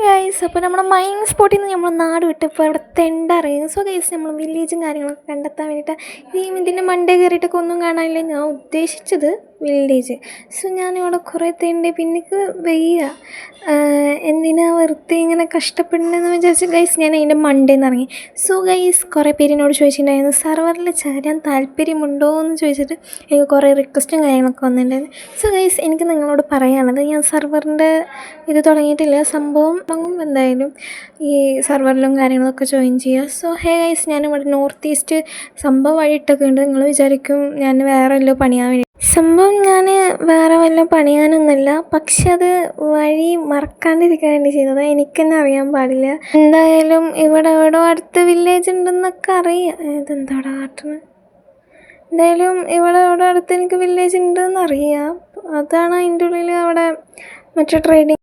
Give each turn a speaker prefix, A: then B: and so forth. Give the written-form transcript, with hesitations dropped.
A: Guys, അപ്പോൾ നമ്മുടെ mining സ്പോട്ടിൽ നിന്ന് നമ്മൾ നാട് വിട്ടപ്പോൾ അവിടെ തെണ്ടറിയുന്നു. സോ ഗൈസ്, നമ്മൾ വില്ലേജും കാര്യങ്ങളൊക്കെ കണ്ടെത്താൻ വേണ്ടിയിട്ട് ഇതിൻ്റെ മണ്ടേ കയറിയിട്ടൊക്കെ ഒന്നും കാണാനില്ല. ഞാൻ ഉദ്ദേശിച്ചത് വില്ലേജ്. സോ ഞാനിവിടെ കുറേ തെണ്ടി പിന്നിക്ക് വയ്യ, എന്തിനാ വെറുതെ ഇങ്ങനെ കഷ്ടപ്പെടുന്നതെന്ന് വിചാരിച്ച് ഗൈസ് ഞാൻ അതിൻ്റെ മണ്ടേന്ന് ഇറങ്ങി. സോ ഗൈസ്, കുറേ പേരിനോട് ചോദിച്ചിട്ടുണ്ടായിരുന്നു സെർവറിൽ ചേരാൻ താല്പര്യമുണ്ടോ എന്ന് ചോദിച്ചിട്ട് എനിക്ക് കുറേ റിക്വസ്റ്റും കാര്യങ്ങളൊക്കെ വന്നിട്ടുണ്ടായിരുന്നു. സോ ഗൈസ്, എനിക്ക് നിങ്ങളോട് പറയാനുള്ളത്, ഞാൻ സെർവറിൻ്റെ ഇത് തുടങ്ങിയിട്ടില്ല. സംഭവം തുടങ്ങുമ്പോൾ എന്തായാലും ഈ സെർവറിലും കാര്യങ്ങളൊക്കെ ജോയിൻ ചെയ്യുക. സോ ഹേ ഗൈസ്, ഞാനിവിടെ നോർത്ത് ഈസ്റ്റ് സംഭവം വഴിയിട്ടൊക്കെ ഉണ്ട്. നിങ്ങൾ വിചാരിക്കും ഞാൻ വേറെ വല്ലതും പണിയാൻ വേണ്ടി. സംഭവം ഞാൻ വേറെ വല്ലതും പണിയാനൊന്നുമില്ല, പക്ഷെ അത് വഴി മറക്കാണ്ടിരിക്കാൻ വേണ്ടി ചെയ്തത്. എനിക്ക് തന്നെ അറിയാൻ പാടില്ല. എന്തായാലും ഇവിടെ എവിടെയോ അടുത്ത വില്ലേജ് ഉണ്ടെന്നൊക്കെ അറിയാം. ഇതെന്തോടെ കാട്ടുന്നത്? എന്തായാലും ഇവിടെ എവിടെ അടുത്ത് എനിക്ക് വില്ലേജ് ഉണ്ടെന്ന് അറിയാം. അതാണ് അതിൻ്റെ ഉള്ളിൽ അവിടെ മറ്റേ ട്രേഡിങ്